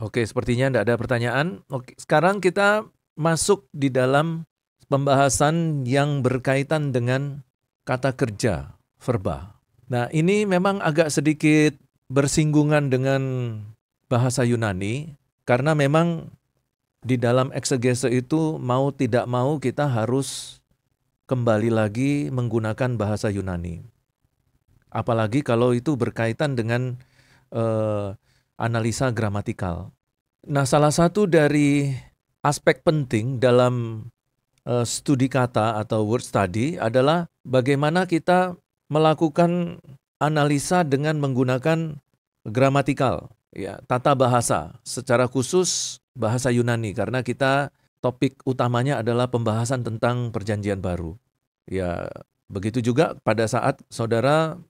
Oke, sepertinya tidak ada pertanyaan. Oke, sekarang kita masuk di dalam pembahasan yang berkaitan dengan kata kerja, verba. Nah, ini memang agak sedikit bersinggungan dengan bahasa Yunani, karena memang di dalam eksegese itu mau tidak mau kita harus kembali lagi menggunakan bahasa Yunani. Apalagi kalau itu berkaitan dengan analisa gramatikal. Nah, salah satu dari aspek penting dalam studi kata atau word study adalah bagaimana kita melakukan analisa dengan menggunakan gramatikal, ya, tata bahasa, secara khusus bahasa Yunani, karena kita topik utamanya adalah pembahasan tentang perjanjian baru. Ya, begitu juga pada saat saudara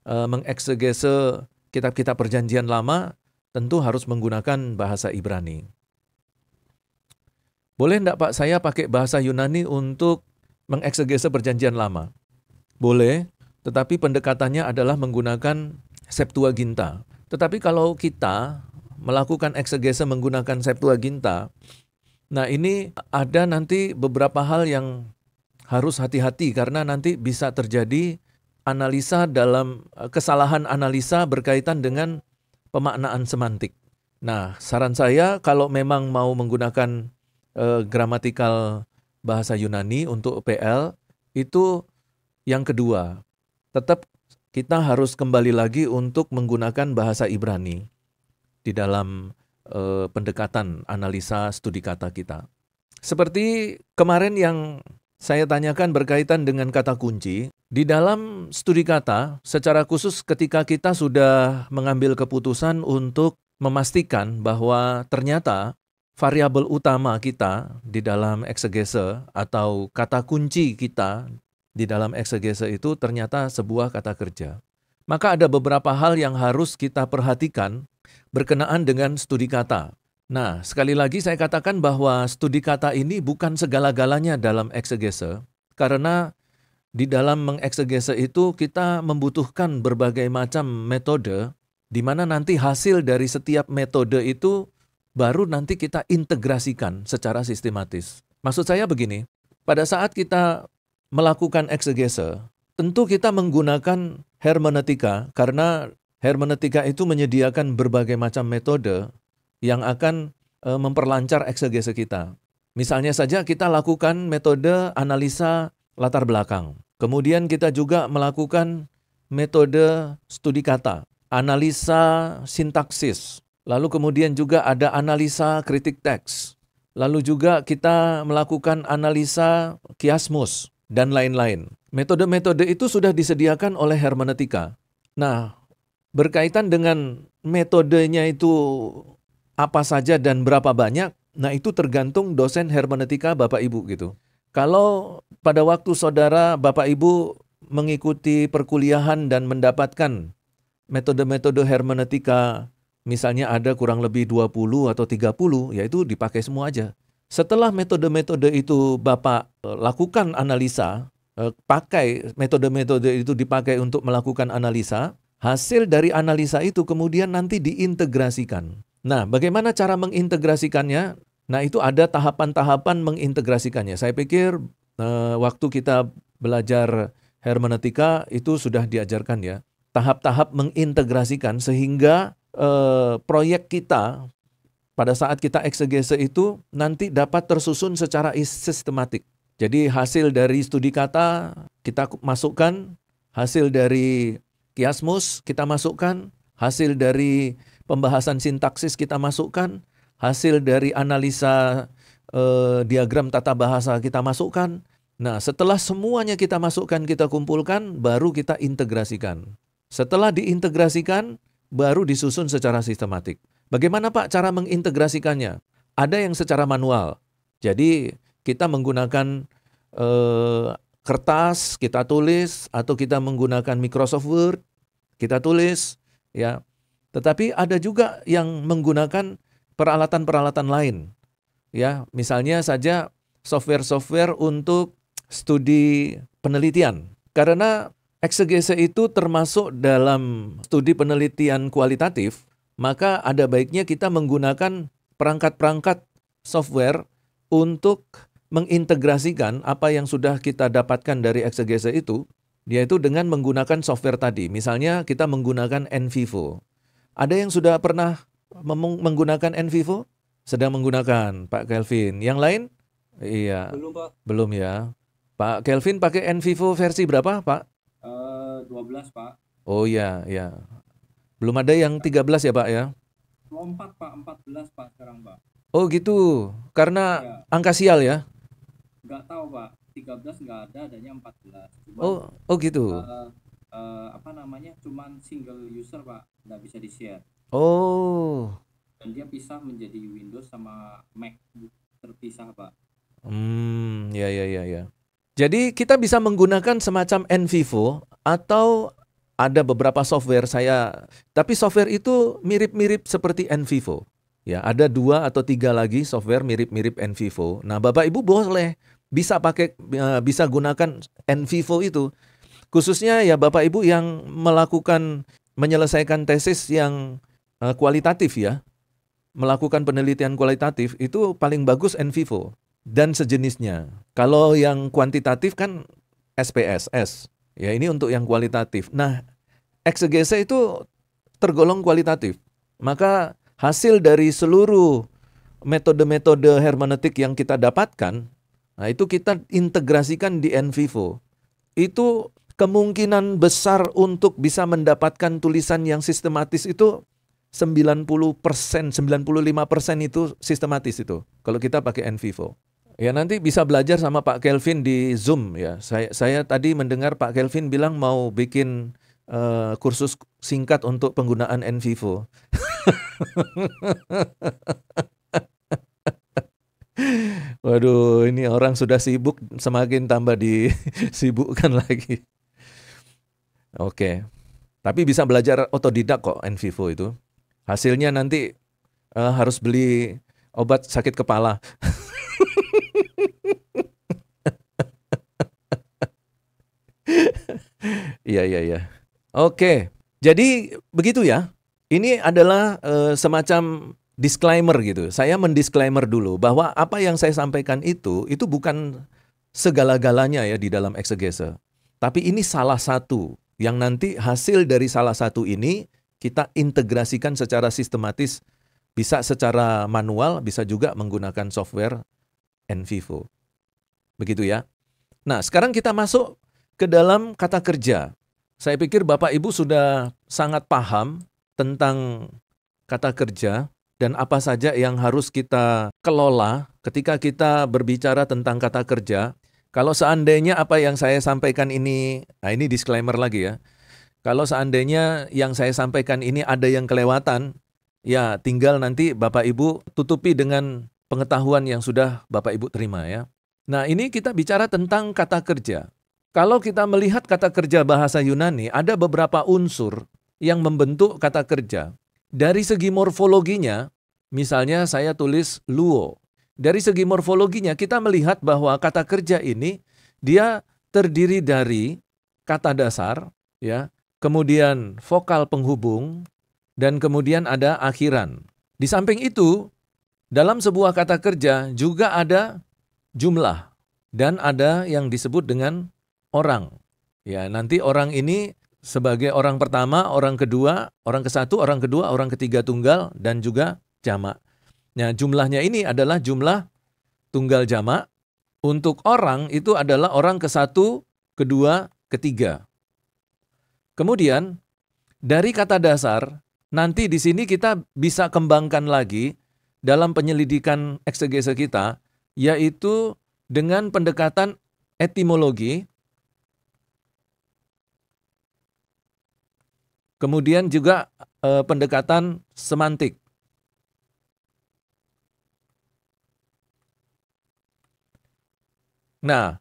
mengeksegese kitab-kitab perjanjian lama, tentu harus menggunakan bahasa Ibrani. Boleh enggak Pak saya pakai bahasa Yunani untuk mengeksegese perjanjian lama? Boleh, tetapi pendekatannya adalah menggunakan Septuaginta. Tetapi kalau kita melakukan eksegese menggunakan Septuaginta, nah ini ada nanti beberapa hal yang harus hati-hati karena nanti bisa terjadi kesalahan analisa berkaitan dengan pemaknaan semantik. Nah, saran saya kalau memang mau menggunakan gramatikal bahasa Yunani untuk PL, itu yang kedua. Tetap kita harus kembali lagi untuk menggunakan bahasa Ibrani di dalam pendekatan analisa studi kata kita. Seperti kemarin yang saya tanyakan berkaitan dengan kata kunci, di dalam studi kata, secara khusus ketika kita sudah mengambil keputusan untuk memastikan bahwa ternyata variabel utama kita di dalam eksegese atau kata kunci kita di dalam eksegese itu ternyata sebuah kata kerja. Maka ada beberapa hal yang harus kita perhatikan berkenaan dengan studi kata. Nah, sekali lagi saya katakan bahwa studi kata ini bukan segala-galanya dalam eksegese, karena di dalam mengeksegese itu kita membutuhkan berbagai macam metode, di mana nanti hasil dari setiap metode itu baru nanti kita integrasikan secara sistematis. Maksud saya begini, pada saat kita melakukan eksegese, tentu kita menggunakan hermeneutika, karena hermeneutika itu menyediakan berbagai macam metode yang akan memperlancar eksegese kita. Misalnya saja kita lakukan metode analisa latar belakang. Kemudian kita juga melakukan metode studi kata, analisa sintaksis. Lalu kemudian juga ada analisa kritik teks. Lalu juga kita melakukan analisa kiasmus dan lain-lain. Metode-metode itu sudah disediakan oleh hermeneutika. Nah, berkaitan dengan metodenya itu apa saja dan berapa banyak, nah itu tergantung dosen hermeneutika Bapak Ibu gitu. Kalau pada waktu saudara Bapak Ibu mengikuti perkuliahan dan mendapatkan metode-metode hermeneutika, misalnya ada kurang lebih 20 atau 30, yaitu dipakai semua aja. Setelah metode-metode itu Bapak lakukan analisa, pakai metode-metode itu dipakai untuk melakukan analisa, hasil dari analisa itu kemudian nanti diintegrasikan. Nah, bagaimana cara mengintegrasikannya? Nah, itu ada tahapan-tahapan mengintegrasikannya. Saya pikir waktu kita belajar hermeneutika itu sudah diajarkan ya. Tahap-tahap mengintegrasikan sehingga proyek kita pada saat kita eksegese itu nanti dapat tersusun secara sistematik. Jadi hasil dari studi kata kita masukkan, hasil dari kiasmus kita masukkan, hasil dari pembahasan sintaksis kita masukkan, hasil dari analisa diagram tata bahasa kita masukkan. Nah, setelah semuanya kita masukkan, kita kumpulkan, baru kita integrasikan. Setelah diintegrasikan, baru disusun secara sistematik. Bagaimana Pak cara mengintegrasikannya? Ada yang secara manual. Jadi kita menggunakan kertas, kita tulis, atau kita menggunakan Microsoft Word, kita tulis, ya. Tetapi ada juga yang menggunakan peralatan-peralatan lain. Ya, misalnya saja software-software untuk studi penelitian. Karena eksegese itu termasuk dalam studi penelitian kualitatif, maka ada baiknya kita menggunakan perangkat-perangkat software untuk mengintegrasikan apa yang sudah kita dapatkan dari eksegese itu, yaitu dengan menggunakan software tadi. Misalnya kita menggunakan NVivo. Ada yang sudah pernah menggunakan NVivo? Sedang menggunakan, Pak Kelvin. Yang lain? Iya, Belum, Pak. belum ya. Pak Kelvin pakai NVivo versi berapa, Pak? 12, Pak. Oh iya, ya. Belum ada yang 13 ya, Pak ya? Lompat, Pak. 14, Pak, sekarang, Pak. Oh gitu, karena Ya, angka sial ya? nggak tahu, Pak. 13 nggak ada, adanya 14. Cuman, Oh gitu. apa namanya, cuman single user, Pak. Nggak bisa di-share. Oh, Dan dia pisah menjadi Windows sama Mac terpisah, Pak. ya. Jadi kita bisa menggunakan semacam NVivo atau ada beberapa software tapi software itu mirip-mirip seperti NVivo. Ya, ada 2 atau 3 lagi software mirip-mirip NVivo. Nah, Bapak Ibu boleh bisa gunakan NVivo itu. Khususnya ya Bapak Ibu yang menyelesaikan tesis yang kualitatif ya, melakukan penelitian kualitatif itu paling bagus NVivo dan sejenisnya. Kalau yang kuantitatif kan SPSS. Ya, ini untuk yang kualitatif. Nah, eksegese itu tergolong kualitatif. Maka hasil dari seluruh metode-metode hermeneutik yang kita dapatkan, nah itu kita integrasikan di NVivo. Itu kemungkinan besar untuk bisa mendapatkan tulisan yang sistematis itu 90%, 95% itu sistematis itu. Kalau kita pakai NVivo. Ya nanti bisa belajar sama Pak Kelvin di Zoom ya. Saya tadi mendengar Pak Kelvin bilang mau bikin kursus singkat untuk penggunaan NVivo. Waduh, ini orang sudah sibuk, semakin tambah disibukkan lagi. Oke, tapi bisa belajar otodidak kok NVivo itu. Hasilnya nanti harus beli obat sakit kepala. Iya. Oke, jadi begitu ya. Ini adalah semacam disclaimer gitu. Saya mendisclaimer dulu bahwa apa yang saya sampaikan itu bukan segala-galanya ya di dalam eksegese. Tapi ini salah satu yang nanti hasil dari salah satu ini kita integrasikan secara sistematis, bisa secara manual, bisa juga menggunakan software NVivo. Begitu ya. Nah, sekarang kita masuk ke dalam kata kerja. Saya pikir Bapak Ibu sudah sangat paham tentang kata kerja dan apa saja yang harus kita kelola ketika kita berbicara tentang kata kerja. Kalau seandainya apa yang saya sampaikan ini, nah ini disclaimer lagi ya. Kalau seandainya yang saya sampaikan ini ada yang kelewatan, ya tinggal nanti Bapak Ibu tutupi dengan pengetahuan yang sudah Bapak Ibu terima ya. Nah ini kita bicara tentang kata kerja. Kalau kita melihat kata kerja bahasa Yunani, ada beberapa unsur yang membentuk kata kerja. Dari segi morfologinya, misalnya saya tulis luo. Dari segi morfologinya kita melihat bahwa kata kerja ini dia terdiri dari kata dasar, ya, kemudian vokal penghubung, dan kemudian ada akhiran. Di samping itu, dalam sebuah kata kerja juga ada jumlah dan ada yang disebut dengan orang. Ya, nanti orang ini sebagai orang pertama, orang kedua, orang ke-1, orang kedua, orang ketiga tunggal, dan juga jamak. Nah, jumlahnya ini adalah jumlah tunggal jamak. Untuk orang itu adalah orang ke-1, kedua, ketiga. Kemudian, dari kata dasar, nanti di sini kita bisa kembangkan lagi dalam penyelidikan eksegese kita, yaitu dengan pendekatan etimologi, kemudian juga pendekatan semantik. Nah,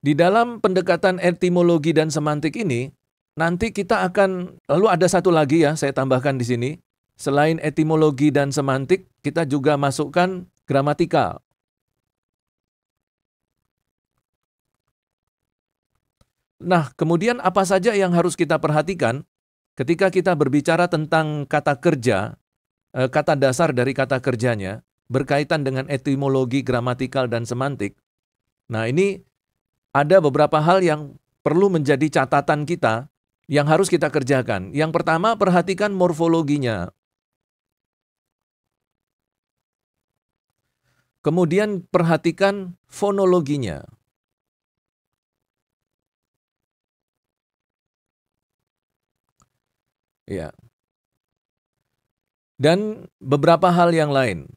di dalam pendekatan etimologi dan semantik ini, nanti kita akan, lalu ada satu lagi ya, saya tambahkan di sini. Selain etimologi dan semantik, kita juga masukkan gramatikal. Nah, kemudian apa saja yang harus kita perhatikan? ketika kita berbicara tentang kata kerja, kata dasar dari kata kerjanya, berkaitan dengan etimologi, gramatikal, dan semantik. Nah, ini ada beberapa hal yang perlu menjadi catatan kita yang harus kita kerjakan. Yang pertama, perhatikan morfologinya. Kemudian perhatikan fonologinya. Ya. Dan beberapa hal yang lain.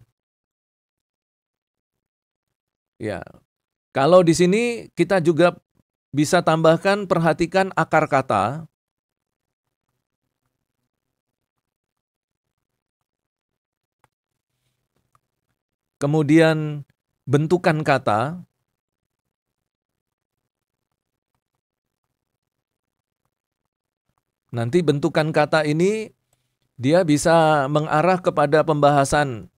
Ya. Kalau di sini kita juga bisa tambahkan perhatikan akar kata. Kemudian bentukan kata. Nanti bentukan kata ini dia bisa mengarah kepada pembahasan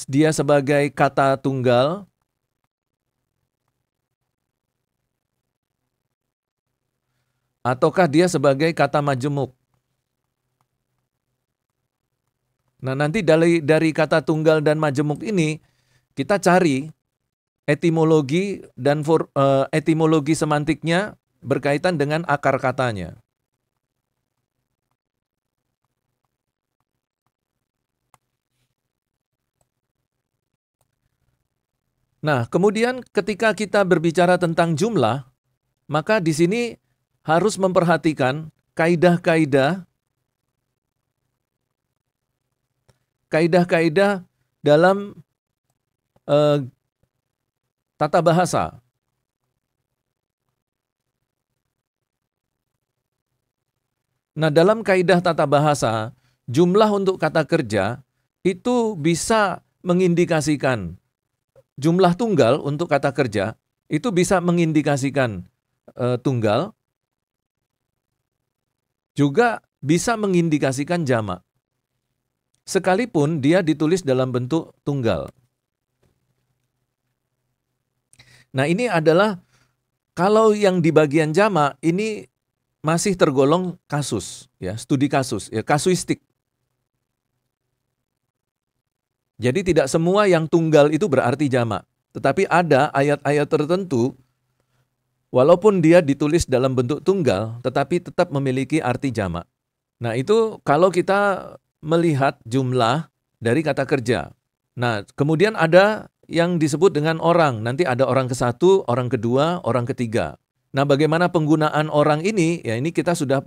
dia sebagai kata tunggal, ataukah dia sebagai kata majemuk. Nah, nanti dari kata tunggal dan majemuk ini kita cari etimologi dan etimologi semantiknya berkaitan dengan akar katanya. Nah, kemudian ketika kita berbicara tentang jumlah, maka di sini harus memperhatikan kaidah-kaidah dalam tata bahasa. Nah, dalam kaidah tata bahasa, jumlah untuk kata kerja itu bisa mengindikasikan jumlah tunggal untuk kata kerja, itu bisa mengindikasikan tunggal, juga bisa mengindikasikan jamak. Sekalipun dia ditulis dalam bentuk tunggal. Nah, ini adalah kalau yang di bagian jamak ini masih tergolong kasus, ya, studi kasus, ya, kasuistik. Jadi tidak semua yang tunggal itu berarti jamak. Tetapi ada ayat-ayat tertentu, walaupun dia ditulis dalam bentuk tunggal, tetapi tetap memiliki arti jamak. Nah, itu kalau kita melihat jumlah dari kata kerja. Nah, kemudian ada yang disebut dengan orang. Nanti ada orang ke-1, orang kedua, orang ketiga. Nah, bagaimana penggunaan orang ini? Ya, ini kita sudah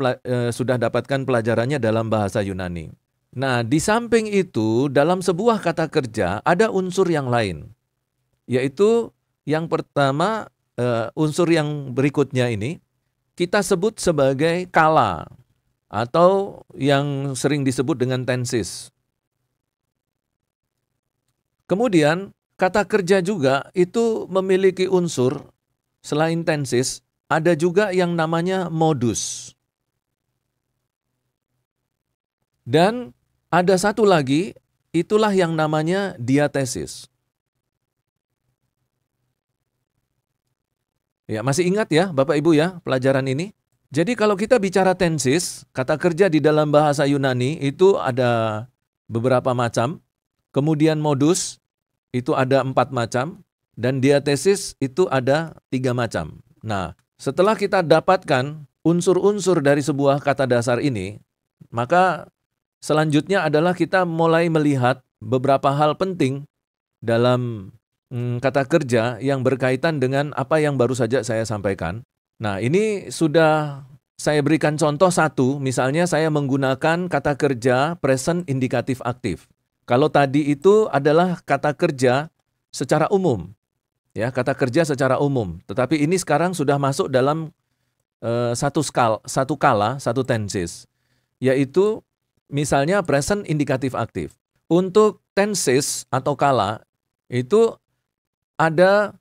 dapatkan pelajarannya dalam bahasa Yunani. Nah, di samping itu, dalam sebuah kata kerja ada unsur yang lain. Yaitu yang pertama, unsur yang berikutnya ini, kita sebut sebagai kala. Atau yang sering disebut dengan tenses. Kemudian, kata kerja juga itu memiliki unsur, selain tenses, ada juga yang namanya modus. Dan ada satu lagi, itulah yang namanya diatesis. Ya, masih ingat ya Bapak Ibu ya pelajaran ini? Jadi kalau kita bicara tenses, kata kerja di dalam bahasa Yunani itu ada beberapa macam. Kemudian modus itu ada 4 macam. Dan diatesis itu ada 3 macam. Nah, setelah kita dapatkan unsur-unsur dari sebuah kata dasar ini, maka selanjutnya adalah kita mulai melihat beberapa hal penting dalam kata kerja yang berkaitan dengan apa yang baru saja saya sampaikan. Nah, ini sudah saya berikan contoh satu, misalnya saya menggunakan kata kerja present indikatif aktif. Kalau tadi itu adalah kata kerja secara umum, ya, kata kerja secara umum. Tetapi ini sekarang sudah masuk dalam satu tenses, yaitu misalnya present indikatif aktif. Untuk tenses atau kala, itu ada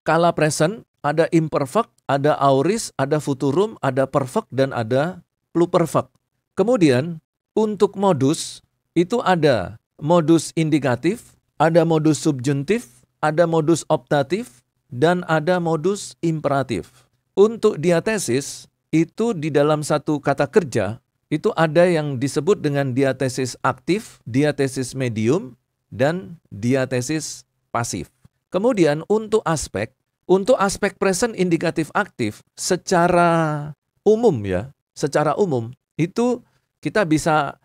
kala present, ada imperfect, ada aorist, ada futurum, ada perfect, dan ada pluperfect. Kemudian, untuk modus, itu ada modus indikatif, ada modus subjuntif, ada modus optatif, dan ada modus imperatif. Untuk diatesis, itu di dalam satu kata kerja, itu ada yang disebut dengan diatesis aktif, diatesis medium, dan diatesis pasif. Kemudian untuk aspek present indikatif aktif secara umum ya, secara umum itu kita bisa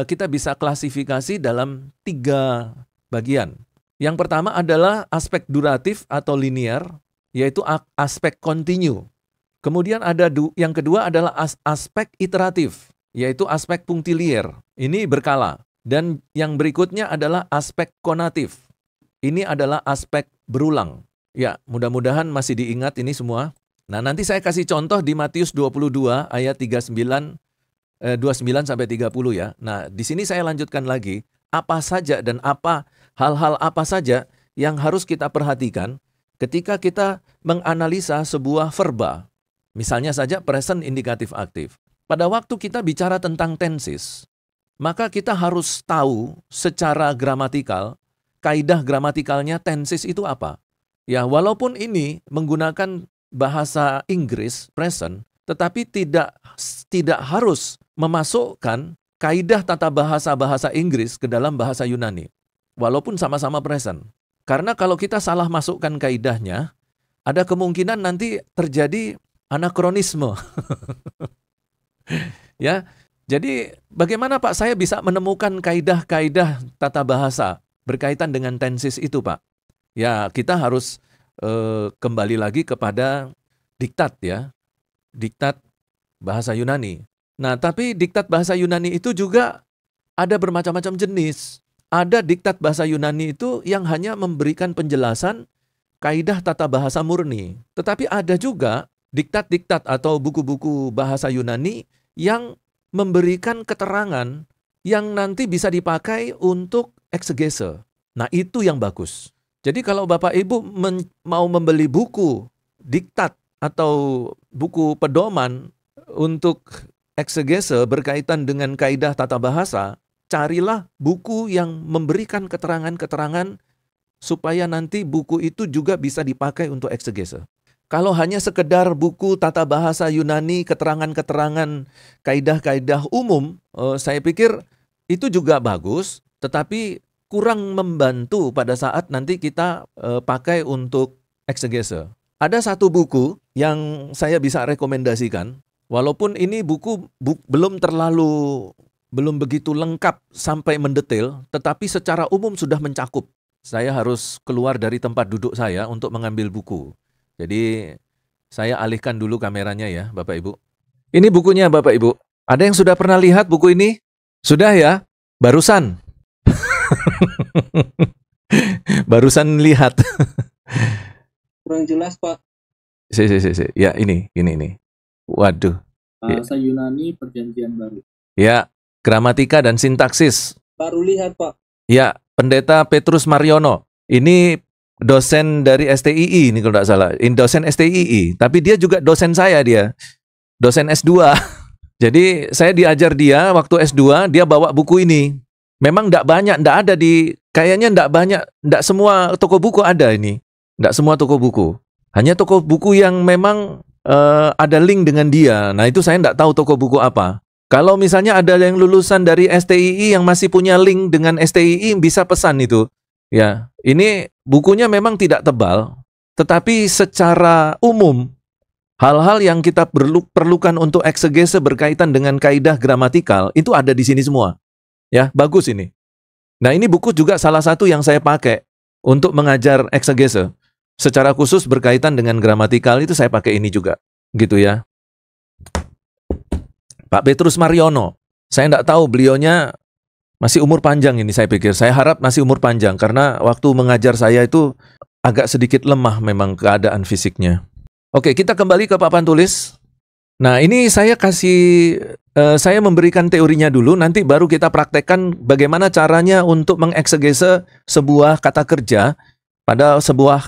kita bisa klasifikasi dalam 3 bagian. Yang pertama adalah aspek duratif atau linear, yaitu aspek kontinu. Kemudian yang kedua adalah aspek iteratif, yaitu aspek punctilier. Ini berkala. Dan yang berikutnya adalah aspek konatif. Ini adalah aspek berulang. Ya, mudah-mudahan masih diingat ini semua. Nah, nanti saya kasih contoh di Matius 22 ayat 29 sampai 30 ya. Nah, di sini saya lanjutkan lagi apa saja dan hal-hal apa saja yang harus kita perhatikan ketika kita menganalisa sebuah verba. Misalnya saja present indikatif aktif. Pada waktu kita bicara tentang tenses, maka kita harus tahu secara gramatikal, kaidah gramatikalnya tenses itu apa. Ya, walaupun ini menggunakan bahasa Inggris present, tetapi tidak harus memasukkan kaidah tata bahasa Inggris ke dalam bahasa Yunani. Walaupun sama-sama present. Karena kalau kita salah masukkan kaidahnya, ada kemungkinan nanti terjadi anakronisme. Ya, jadi bagaimana Pak saya bisa menemukan kaidah-kaidah tata bahasa berkaitan dengan tenses itu Pak? Ya, kita harus kembali lagi kepada diktat ya. Diktat bahasa Yunani. Nah, tapi diktat bahasa Yunani itu juga ada bermacam-macam jenis. Ada diktat bahasa Yunani itu yang hanya memberikan penjelasan kaidah tata bahasa murni. Tetapi ada juga diktat-diktat atau buku-buku bahasa Yunani yang memberikan keterangan yang nanti bisa dipakai untuk eksegese. Nah, itu yang bagus. Jadi kalau Bapak Ibu mau membeli buku diktat atau buku pedoman untuk eksegese berkaitan dengan kaidah tata bahasa, carilah buku yang memberikan keterangan-keterangan supaya nanti buku itu juga bisa dipakai untuk eksegese. Kalau hanya sekedar buku tata bahasa Yunani, keterangan-keterangan kaidah-kaidah umum, saya pikir itu juga bagus, tetapi kurang membantu pada saat nanti kita pakai untuk eksegese. Ada satu buku yang saya bisa rekomendasikan, walaupun ini buku belum begitu lengkap sampai mendetail, tetapi secara umum sudah mencakup. Saya harus keluar dari tempat duduk saya untuk mengambil buku. Jadi saya alihkan dulu kameranya ya Bapak Ibu. Ini bukunya Bapak Ibu. Ada yang sudah pernah lihat buku ini? Sudah ya? Barusan. Barusan lihat. Kurang jelas Pak. Ya ini. Waduh. Bahasa Yunani Perjanjian Baru. Ya, gramatika dan sintaksis. Baru lihat Pak. Ya, Pendeta Petrus Mariono. Ini dosen dari STII ini kalau tidak salah. Ini dosen STII, tapi dia juga dosen saya dia. Dosen S2. Jadi saya diajar dia waktu S2, dia bawa buku ini. Memang tidak banyak, kayaknya tidak semua toko buku ada ini. Tidak semua toko buku. Hanya toko buku yang memang ada link dengan dia. Nah itu saya tidak tahu toko buku apa. Kalau misalnya ada yang lulusan dari STII yang masih punya link dengan STII, bisa pesan itu. Ya, ini bukunya memang tidak tebal, tetapi secara umum hal-hal yang kita perlukan untuk eksegese berkaitan dengan kaidah gramatikal itu ada di sini semua. Ya, bagus ini. Nah, ini buku juga salah satu yang saya pakai untuk mengajar eksegese. Secara khusus berkaitan dengan gramatikal itu saya pakai ini juga, gitu ya. Pak Petrus Mariono, saya tidak tahu beliaunya masih umur panjang ini saya pikir. Saya harap masih umur panjang karena waktu mengajar saya itu agak sedikit lemah memang keadaan fisiknya. Oke, kita kembali ke papan tulis. Nah, ini saya memberikan teorinya dulu, nanti baru kita praktekkan bagaimana caranya untuk mengeksegese sebuah kata kerja pada sebuah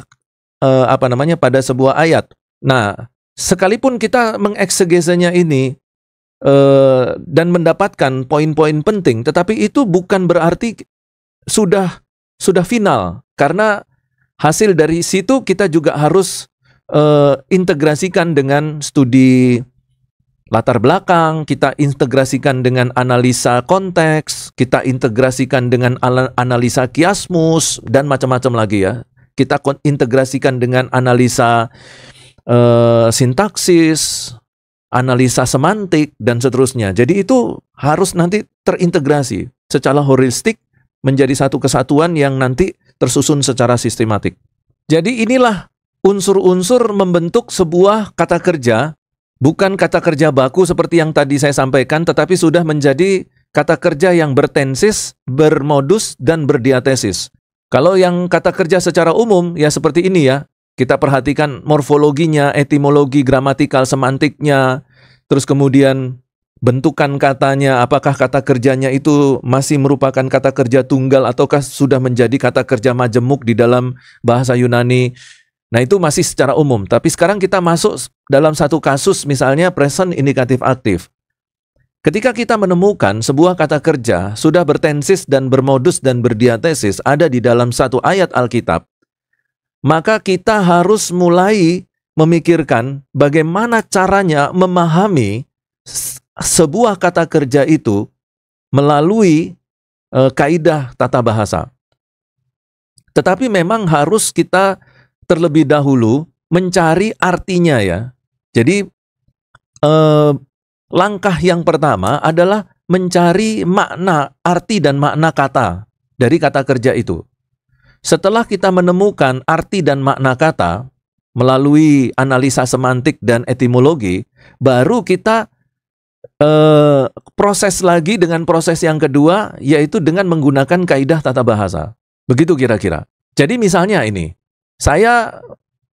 pada sebuah ayat. Nah, sekalipun kita mengeksegesenya ini dan mendapatkan poin-poin penting, tetapi itu bukan berarti sudah final, karena hasil dari situ kita juga harus integrasikan dengan studi latar belakang, kita integrasikan dengan analisa konteks, kita integrasikan dengan analisa kiasmus, dan macam-macam lagi ya. Kita integrasikan dengan analisa sintaksis, analisa semantik, dan seterusnya. Jadi itu harus nanti terintegrasi secara holistik menjadi satu kesatuan yang nanti tersusun secara sistematik. Jadi inilah unsur-unsur membentuk sebuah kata kerja, bukan kata kerja baku seperti yang tadi saya sampaikan, tetapi sudah menjadi kata kerja yang bertensis, bermodus, dan berdiatesis. Kalau yang kata kerja secara umum, ya seperti ini ya, kita perhatikan morfologinya, etimologi, gramatikal, semantiknya, terus kemudian bentukan katanya, apakah kata kerjanya itu masih merupakan kata kerja tunggal ataukah sudah menjadi kata kerja majemuk di dalam bahasa Yunani. Nah itu masih secara umum, tapi sekarang kita masuk dalam satu kasus misalnya present indikatif aktif. Ketika kita menemukan sebuah kata kerja sudah bertensis dan bermodus dan berdiatesis ada di dalam satu ayat Alkitab, maka kita harus mulai memikirkan bagaimana caranya memahami sebuah kata kerja itu melalui kaidah tata bahasa. Tetapi memang harus kita terlebih dahulu mencari artinya ya. Jadi langkah yang pertama adalah mencari makna, arti dan makna kata dari kata kerja itu. Setelah kita menemukan arti dan makna kata melalui analisa semantik dan etimologi, baru kita proses lagi dengan proses yang kedua, yaitu dengan menggunakan kaidah tata bahasa. Begitu kira-kira. Jadi misalnya ini, saya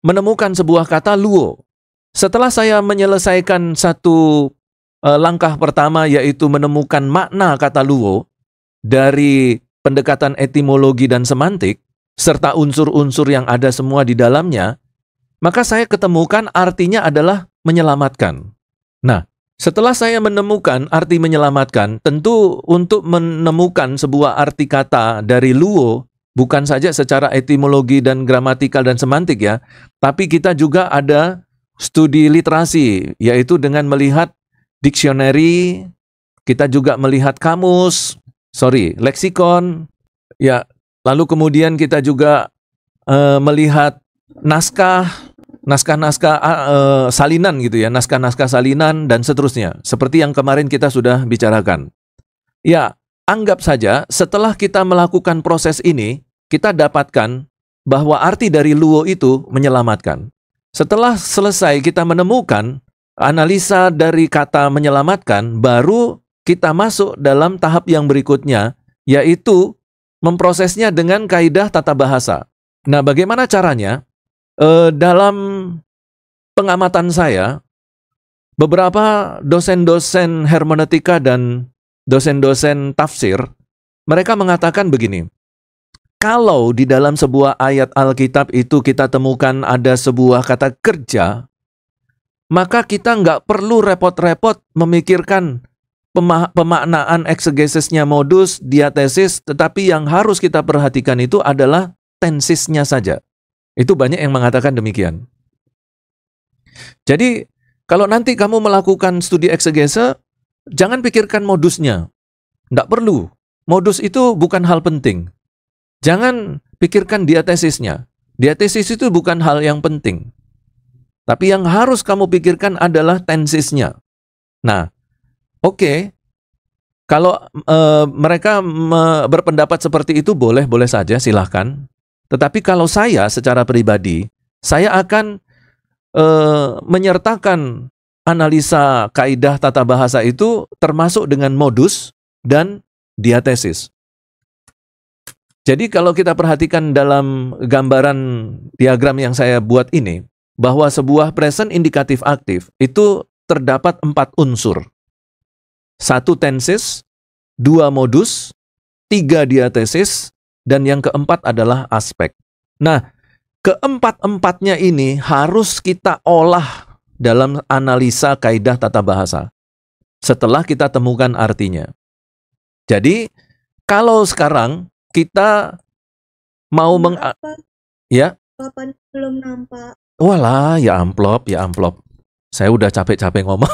menemukan sebuah kata luo. Setelah saya menyelesaikan satu langkah pertama, yaitu menemukan makna kata luo dari pendekatan etimologi dan semantik, serta unsur-unsur yang ada semua di dalamnya, maka saya ketemukan artinya adalah menyelamatkan. Nah, setelah saya menemukan arti menyelamatkan, tentu untuk menemukan sebuah arti kata dari luo, bukan saja secara etimologi dan gramatikal dan semantik ya, tapi kita juga ada studi literasi, yaitu dengan melihat dictionary, kita juga melihat leksikon, ya. Lalu kemudian kita juga melihat naskah-naskah salinan gitu ya, naskah-naskah salinan dan seterusnya. Seperti yang kemarin kita sudah bicarakan. Ya, anggap saja setelah kita melakukan proses ini, kita dapatkan bahwa arti dari luo itu menyelamatkan. Setelah selesai kita menemukan analisa dari kata menyelamatkan, baru kita masuk dalam tahap yang berikutnya, yaitu memprosesnya dengan kaidah tata bahasa. Nah, bagaimana caranya? Dalam pengamatan saya, beberapa dosen-dosen hermeneutika dan dosen-dosen tafsir, mereka mengatakan begini, kalau di dalam sebuah ayat Alkitab itu kita temukan ada sebuah kata kerja, maka kita nggak perlu repot-repot memikirkan pemaknaan eksegesisnya modus, diatesis, tetapi yang harus kita perhatikan itu adalah tensisnya saja. Itu banyak yang mengatakan demikian. Jadi, kalau nanti kamu melakukan studi eksegese, jangan pikirkan modusnya. Nggak perlu. Modus itu bukan hal penting. Jangan pikirkan diatesisnya. Diatesis itu bukan hal yang penting. Tapi yang harus kamu pikirkan adalah tensisnya. Nah, oke, kalau mereka berpendapat seperti itu boleh-boleh saja, silahkan. Tetapi kalau saya secara pribadi, saya akan menyertakan analisa kaidah tata bahasa itu termasuk dengan modus dan diatesis. Jadi kalau kita perhatikan dalam gambaran diagram yang saya buat ini, bahwa sebuah present indikatif aktif itu terdapat 4 unsur. 1 tensis, 2 modus, 3 diatesis, dan yang keempat adalah aspek. Nah, keempat-empatnya ini harus kita olah dalam analisa kaidah tata bahasa setelah kita temukan artinya. Jadi, kalau sekarang kita mau ya, Papan belum nampak. walah, ya amplop. Saya udah capek-capek ngomong.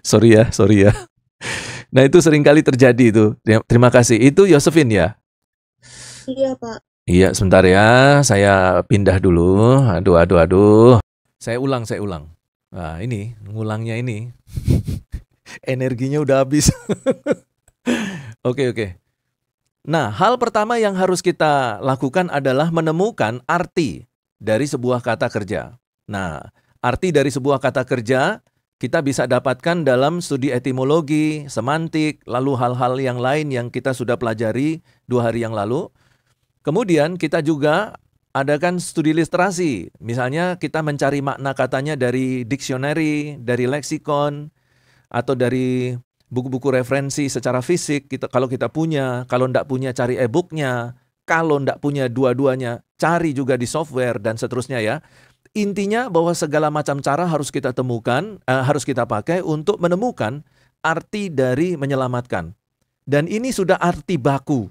Sorry ya. Nah, itu seringkali terjadi itu. Terima kasih. Itu Yosefin ya? Iya, Pak. Iya, sebentar ya. Saya pindah dulu. Aduh. Saya ulang. Nah, ini, ngulangnya ini. Energinya udah habis. Oke. Nah, hal pertama yang harus kita lakukan adalah menemukan arti dari sebuah kata kerja. Nah, arti dari sebuah kata kerja kita bisa dapatkan dalam studi etimologi, semantik, lalu hal-hal yang lain yang kita sudah pelajari 2 hari yang lalu. Kemudian kita juga adakan studi literasi. Misalnya kita mencari makna katanya dari dictionary, dari leksikon, atau dari buku-buku referensi secara fisik. Kalau kita punya, kalau enggak punya cari e-booknya, kalau enggak punya dua-duanya, cari juga di software dan seterusnya ya. Intinya bahwa segala macam cara harus kita temukan, harus kita pakai untuk menemukan arti dari menyelamatkan. Dan ini sudah arti baku,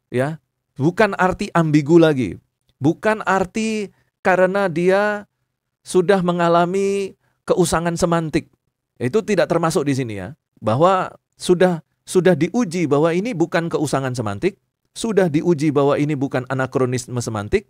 ya, bukan arti ambigu lagi, bukan arti karena dia sudah mengalami keusangan semantik. Itu tidak termasuk di sini ya, bahwa sudah diuji bahwa ini bukan keusangan semantik, sudah diuji bahwa ini bukan anakronisme semantik.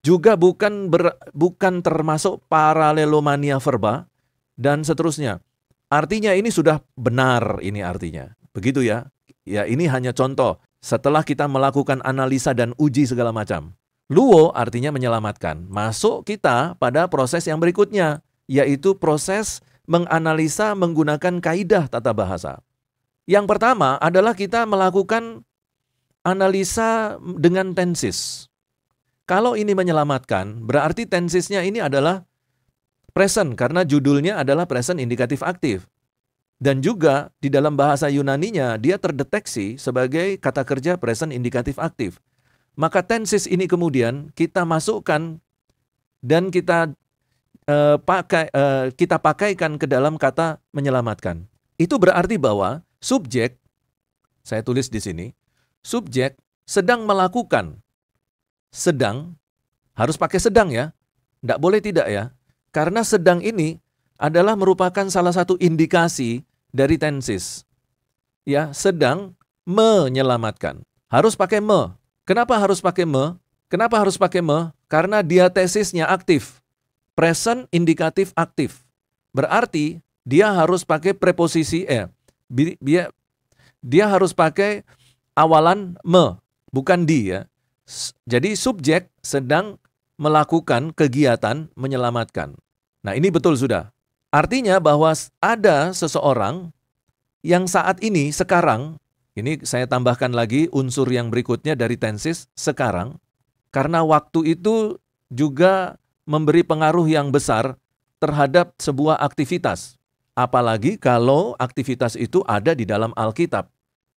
Juga bukan termasuk paralelomania verba, dan seterusnya. Artinya ini sudah benar ini artinya. Begitu ya. Ya ini hanya contoh. Setelah kita melakukan analisa dan uji segala macam. Luo artinya menyelamatkan. Masuk kita pada proses yang berikutnya. Yaitu proses menganalisa menggunakan kaidah tata bahasa. Yang pertama adalah kita melakukan analisa dengan tenses. Kalau ini menyelamatkan, berarti tensesnya ini adalah present, karena judulnya adalah present indikatif aktif. Dan juga di dalam bahasa Yunaninya, dia terdeteksi sebagai kata kerja present indikatif aktif. Maka tenses ini kemudian kita masukkan dan kita pakaikan ke dalam kata menyelamatkan. Itu berarti bahwa subjek, saya tulis di sini, subjek sedang melakukan. Sedang, harus pakai sedang ya, tidak boleh tidak ya, karena sedang ini adalah merupakan salah satu indikasi dari tenses. Ya, sedang menyelamatkan. Harus pakai me. Kenapa harus pakai me? Kenapa harus pakai me? Karena dia tesisnya aktif. Present indikatif aktif. Berarti dia harus pakai preposisi dia harus pakai awalan me, bukan di ya. Jadi subjek sedang melakukan kegiatan menyelamatkan. Nah ini betul sudah. Artinya bahwa ada seseorang yang saat ini, sekarang, ini saya tambahkan lagi unsur yang berikutnya dari tenses, sekarang, karena waktu itu juga memberi pengaruh yang besar terhadap sebuah aktivitas. Apalagi kalau aktivitas itu ada di dalam Alkitab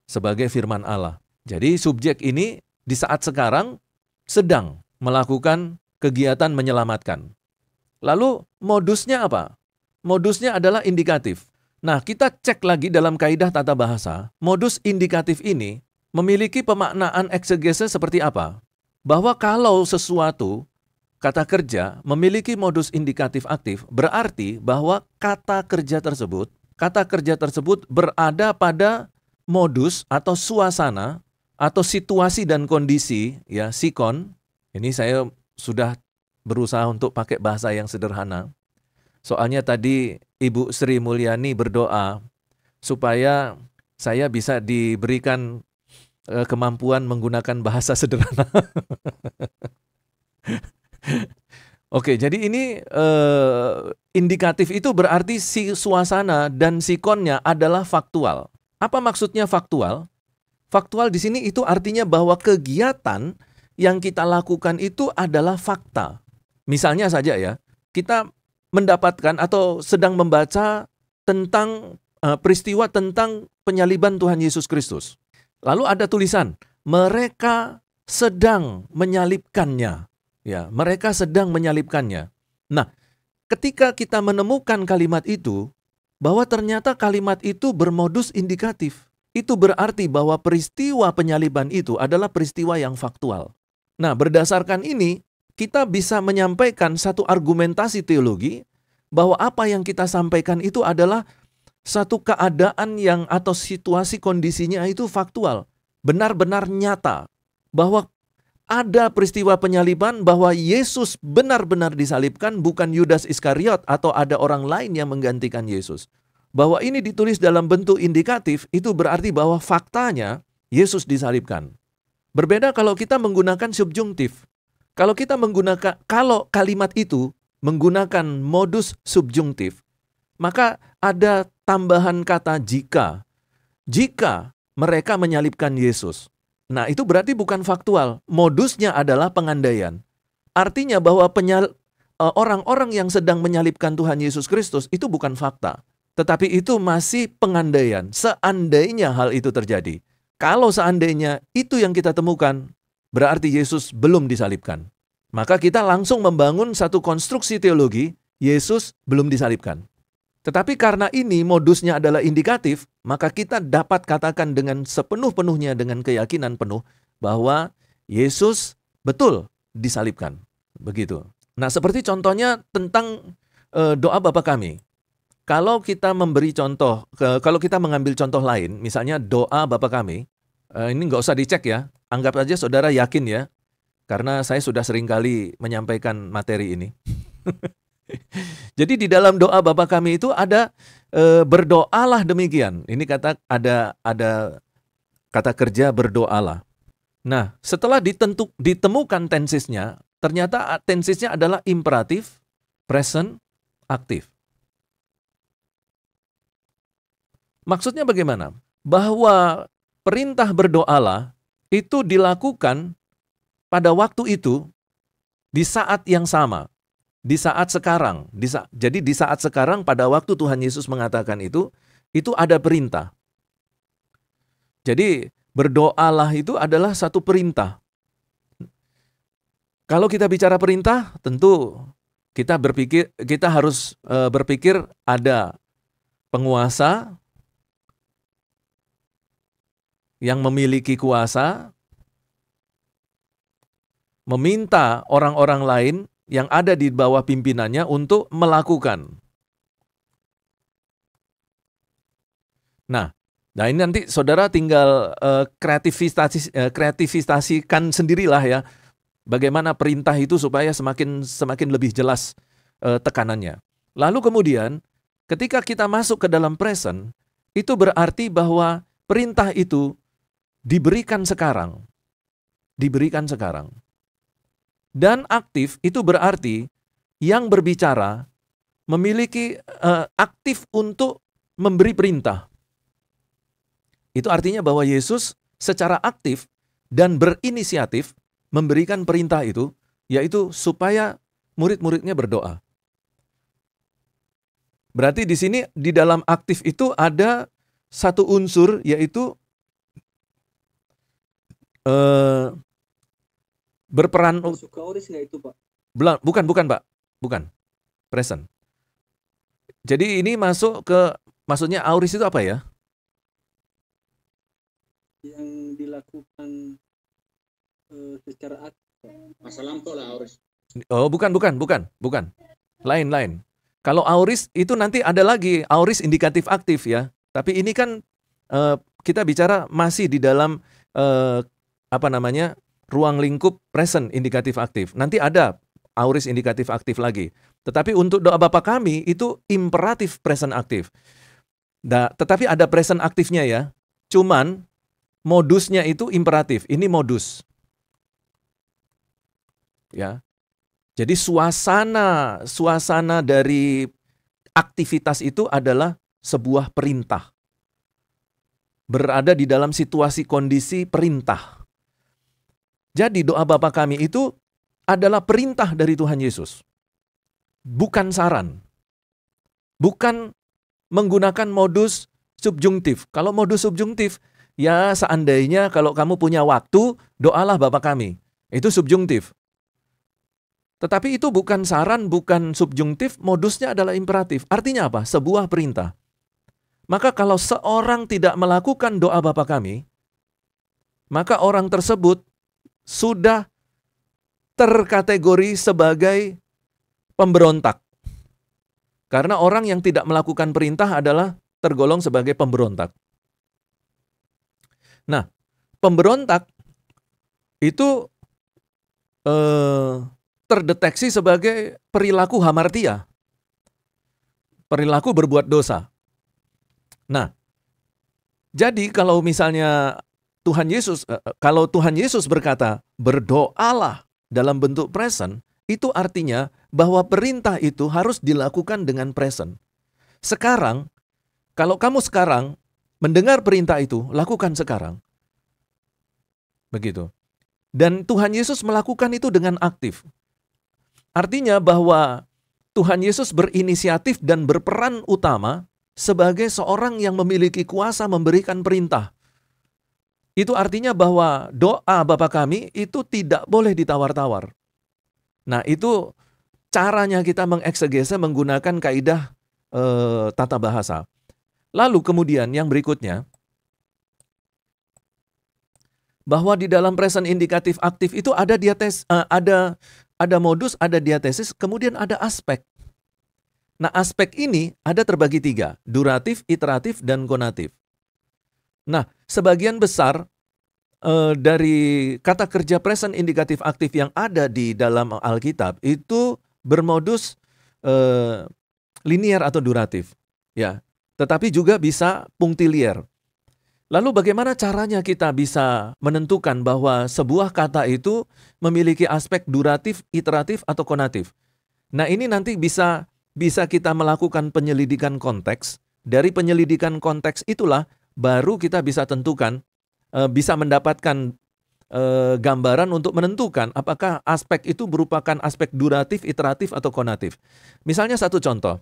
sebagai firman Allah. Jadi subjek ini di saat sekarang sedang melakukan kegiatan menyelamatkan. Lalu modusnya apa? Modusnya adalah indikatif. Nah, kita cek lagi dalam kaidah tata bahasa, modus indikatif ini memiliki pemaknaan eksegese seperti apa? Bahwa kalau sesuatu, kata kerja, memiliki modus indikatif aktif, berarti bahwa kata kerja tersebut berada pada modus atau suasana, atau situasi dan kondisi, ya, sikon. Ini saya sudah berusaha untuk pakai bahasa yang sederhana. Soalnya tadi Ibu Sri Mulyani berdoa supaya saya bisa diberikan kemampuan menggunakan bahasa sederhana. Oke, jadi ini indikatif itu berarti si suasana dan sikonnya adalah faktual. Apa maksudnya faktual? Faktual di sini itu artinya bahwa kegiatan yang kita lakukan itu adalah fakta. Misalnya saja ya, kita mendapatkan atau sedang membaca tentang peristiwa tentang penyaliban Tuhan Yesus Kristus. Lalu ada tulisan, mereka sedang menyalibkannya. Ya, mereka sedang menyalibkannya. Nah, ketika kita menemukan kalimat itu, bahwa ternyata kalimat itu bermodus indikatif. Itu berarti bahwa peristiwa penyaliban itu adalah peristiwa yang faktual. Nah, berdasarkan ini, kita bisa menyampaikan satu argumentasi teologi bahwa apa yang kita sampaikan itu adalah satu keadaan yang atau situasi kondisinya itu faktual, benar-benar nyata, bahwa ada peristiwa penyaliban, bahwa Yesus benar-benar disalibkan, bukan Yudas Iskariot atau ada orang lain yang menggantikan Yesus. Bahwa ini ditulis dalam bentuk indikatif, itu berarti bahwa faktanya Yesus disalibkan. Berbeda kalau kita menggunakan subjungtif. Kalau kalimat itu menggunakan modus subjungtif, maka ada tambahan kata jika. Jika mereka menyalibkan Yesus. Nah, itu berarti bukan faktual. Modusnya adalah pengandaian. Artinya bahwa orang-orang yang sedang menyalibkan Tuhan Yesus Kristus itu bukan fakta. Tetapi itu masih pengandaian. Seandainya hal itu terjadi. Kalau seandainya itu yang kita temukan, berarti Yesus belum disalibkan. Maka kita langsung membangun satu konstruksi teologi, Yesus belum disalibkan. Tetapi karena ini modusnya adalah indikatif, maka kita dapat katakan dengan sepenuh-penuhnya, dengan keyakinan penuh, bahwa Yesus betul disalibkan. Begitu. Nah, seperti contohnya tentang doa Bapa kami. Kalau kita memberi contoh, kalau kita mengambil contoh lain, misalnya doa Bapa kami, ini nggak usah dicek ya, anggap aja saudara yakin ya, karena saya sudah sering kali menyampaikan materi ini. Jadi di dalam doa Bapa kami itu ada berdoalah demikian. Ini ada kata kerja berdoalah. Nah, setelah ditemukan tensisnya, ternyata tensisnya adalah imperatif, present, aktif. Maksudnya bagaimana? Bahwa perintah berdoalah itu dilakukan pada waktu itu di saat yang sama. Di saat sekarang, jadi di saat sekarang pada waktu Tuhan Yesus mengatakan itu ada perintah. Jadi berdoalah itu adalah satu perintah. Kalau kita bicara perintah, tentu kita harus berpikir ada penguasa yang memiliki kuasa, meminta orang-orang lain yang ada di bawah pimpinannya untuk melakukan. Nah ini nanti saudara tinggal kreativisasikan sendirilah ya, bagaimana perintah itu supaya semakin lebih jelas tekanannya. Lalu kemudian ketika kita masuk ke dalam present, itu berarti bahwa perintah itu diberikan sekarang. Diberikan sekarang. Dan aktif itu berarti yang berbicara memiliki aktif untuk memberi perintah. Itu artinya bahwa Yesus secara aktif dan berinisiatif memberikan perintah itu, yaitu supaya murid-muridnya berdoa. Berarti di sini di dalam aktif itu ada satu unsur, yaitu berperan. Masuk ke auris nggak itu, Pak? Bukan Pak, bukan present. Jadi ini masuk ke, maksudnya auris itu apa ya? Yang dilakukan secara aktif. Masa lampau lah auris. Oh bukan. Lain. Kalau auris itu nanti ada lagi auris indikatif aktif ya. Tapi ini kan kita bicara masih di dalam ruang lingkup present indikatif aktif. Nanti ada auris indikatif aktif lagi. Tetapi untuk doa Bapa kami itu imperatif present aktif. Tetapi ada present aktifnya ya. Cuman modusnya itu imperatif. Ini modus. Ya. Jadi suasana dari aktivitas itu adalah sebuah perintah. Berada di dalam situasi kondisi perintah. Jadi doa Bapa kami itu adalah perintah dari Tuhan Yesus. Bukan saran. Bukan menggunakan modus subjungtif. Kalau modus subjungtif, ya seandainya kalau kamu punya waktu, doalah Bapa kami. Itu subjungtif. Tetapi itu bukan saran, bukan subjungtif, modusnya adalah imperatif. Artinya apa? Sebuah perintah. Maka kalau seorang tidak melakukan doa Bapa kami, maka orang tersebut sudah terkategori sebagai pemberontak. Karena orang yang tidak melakukan perintah adalah tergolong sebagai pemberontak. Nah, pemberontak itu terdeteksi sebagai perilaku hamartia. Perilaku berbuat dosa. Nah, jadi kalau misalnya kalau Tuhan Yesus berkata, berdoalah dalam bentuk present, itu artinya bahwa perintah itu harus dilakukan dengan present. Sekarang, kalau kamu sekarang mendengar perintah itu, lakukan sekarang. Begitu. Dan Tuhan Yesus melakukan itu dengan aktif. Artinya bahwa Tuhan Yesus berinisiatif dan berperan utama sebagai seorang yang memiliki kuasa memberikan perintah. Itu artinya bahwa doa Bapa kami itu tidak boleh ditawar-tawar. Nah, itu caranya kita mengeksegese menggunakan kaidah tata bahasa. Lalu kemudian yang berikutnya, bahwa di dalam present indikatif aktif itu ada modus, ada diatesis, kemudian ada aspek. Nah, aspek ini ada terbagi 3, duratif, iteratif, dan konatif. Nah, sebagian besar dari kata kerja present indikatif aktif yang ada di dalam Alkitab itu bermodus linier atau duratif, ya. Tetapi juga bisa punktilier. Lalu bagaimana caranya kita bisa menentukan bahwa sebuah kata itu memiliki aspek duratif, iteratif, atau konatif? Nah, ini nanti bisa kita melakukan penyelidikan konteks. Dari penyelidikan konteks itulah baru kita bisa tentukan, bisa mendapatkan gambaran untuk menentukan apakah aspek itu merupakan aspek duratif, iteratif, atau konatif. Misalnya satu contoh.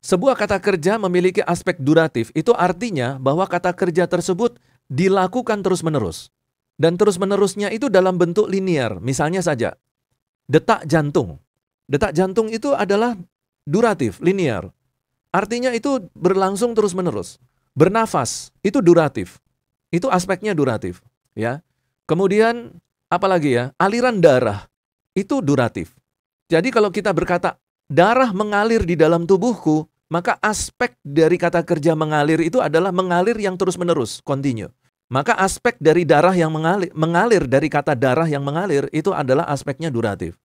Sebuah kata kerja memiliki aspek duratif, itu artinya bahwa kata kerja tersebut dilakukan terus-menerus. Dan terus-menerusnya itu dalam bentuk linier. Misalnya saja, detak jantung. Detak jantung itu adalah duratif, linier. Artinya itu berlangsung terus-menerus. Bernafas, itu duratif. Itu aspeknya duratif. Ya. Kemudian, apalagi ya, aliran darah, itu duratif. Jadi kalau kita berkata, darah mengalir di dalam tubuhku, maka aspek dari kata kerja mengalir itu adalah mengalir yang terus-menerus, continue. Maka aspek dari darah yang mengalir dari kata darah yang mengalir itu adalah aspeknya duratif.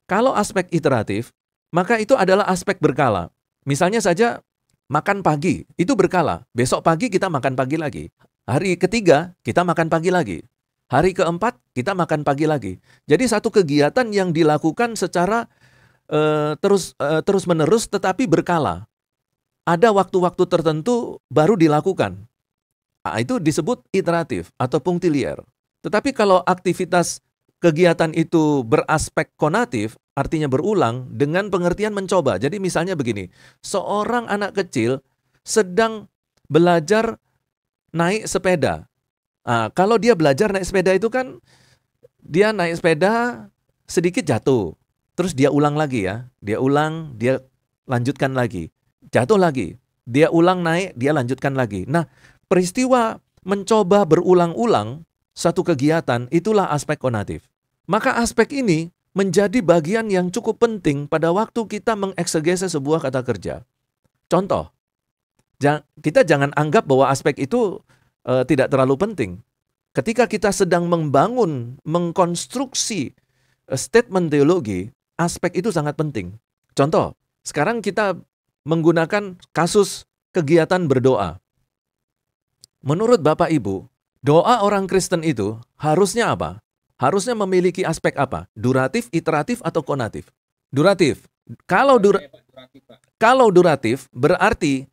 Kalau aspek iteratif, maka itu adalah aspek berkala. Misalnya saja makan pagi, itu berkala. Besok pagi kita makan pagi lagi. Hari ketiga kita makan pagi lagi. Hari keempat kita makan pagi lagi. Jadi satu kegiatan yang dilakukan secara terus-menerus tetapi berkala. Ada waktu-waktu tertentu baru dilakukan. Nah, itu disebut iteratif atau punktilier. Tetapi kalau aktivitas kegiatan itu beraspek konatif, artinya berulang dengan pengertian mencoba. Jadi misalnya begini, seorang anak kecil sedang belajar naik sepeda. Nah, kalau dia belajar naik sepeda itu kan dia naik sepeda sedikit jatuh. Terus dia ulang lagi ya. Dia ulang, dia lanjutkan lagi. Jatuh lagi. Dia ulang naik, dia lanjutkan lagi. Nah, peristiwa mencoba berulang-ulang satu kegiatan, itulah aspek konatif. Maka aspek ini menjadi bagian yang cukup penting pada waktu kita mengeksegese sebuah kata kerja. Contoh, kita jangan anggap bahwa aspek itu tidak terlalu penting. Ketika kita sedang mengkonstruksi statement teologi, aspek itu sangat penting. Contoh, sekarang kita menggunakan kasus kegiatan berdoa. Menurut Bapak Ibu, doa orang Kristen itu harusnya apa? Harusnya memiliki aspek apa? Duratif, iteratif, atau konatif? Duratif. Kalau duratif berarti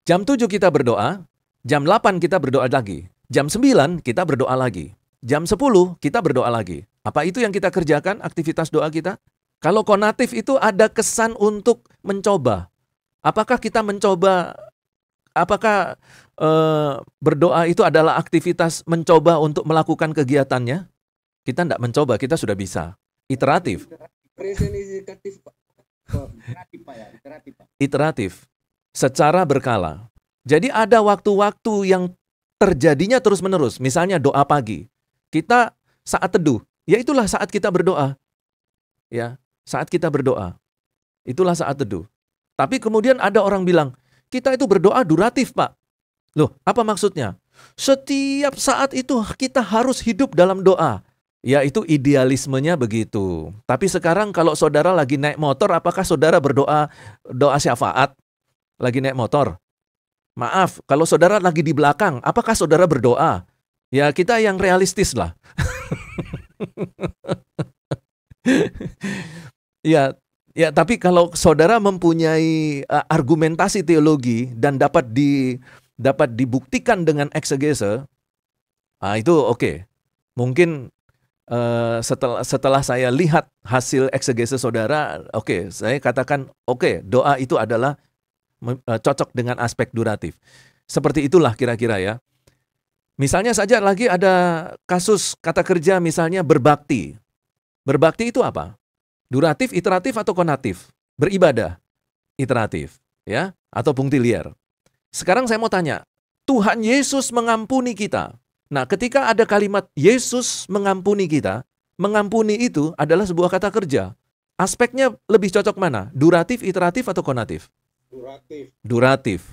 jam 7 kita berdoa, jam 8 kita berdoa lagi, jam 9 kita berdoa lagi, jam 10 kita berdoa lagi. Apa itu yang kita kerjakan, aktivitas doa kita? Kalau konatif itu ada kesan untuk mencoba. Apakah kita mencoba, apakah berdoa itu adalah aktivitas mencoba untuk melakukan kegiatannya? Kita tidak mencoba, kita sudah bisa. Iteratif. Iteratif. Secara berkala. Jadi ada waktu-waktu yang terjadinya terus-menerus. Misalnya doa pagi. Kita saat teduh, Ya itulah saat kita berdoa. Ya, saat kita berdoa. Itulah saat teduh. Tapi kemudian ada orang bilang, kita itu berdoa duratif, Pak. Loh, apa maksudnya? Setiap saat itu kita harus hidup dalam doa. Ya, itu idealismenya begitu. Tapi sekarang kalau saudara lagi naik motor, apakah saudara berdoa doa syafaat? Lagi naik motor? Maaf, kalau saudara lagi di belakang, apakah saudara berdoa? Ya, kita yang realistis lah. Ya, ya, tapi kalau saudara mempunyai argumentasi teologi dan dapat dibuktikan dengan eksegese, itu oke. Mungkin setelah saya lihat hasil eksegese saudara, oke, saya katakan oke, doa itu adalah cocok dengan aspek duratif. Seperti itulah kira-kira ya. Misalnya saja lagi ada kasus kata kerja misalnya berbakti. Berbakti itu apa? Duratif, iteratif, atau konatif? Beribadah, iteratif, ya, atau punktilier. Sekarang saya mau tanya, Tuhan Yesus mengampuni kita. Nah, ketika ada kalimat Yesus mengampuni kita, mengampuni itu adalah sebuah kata kerja. Aspeknya lebih cocok mana? Duratif, iteratif, atau konatif? Duratif.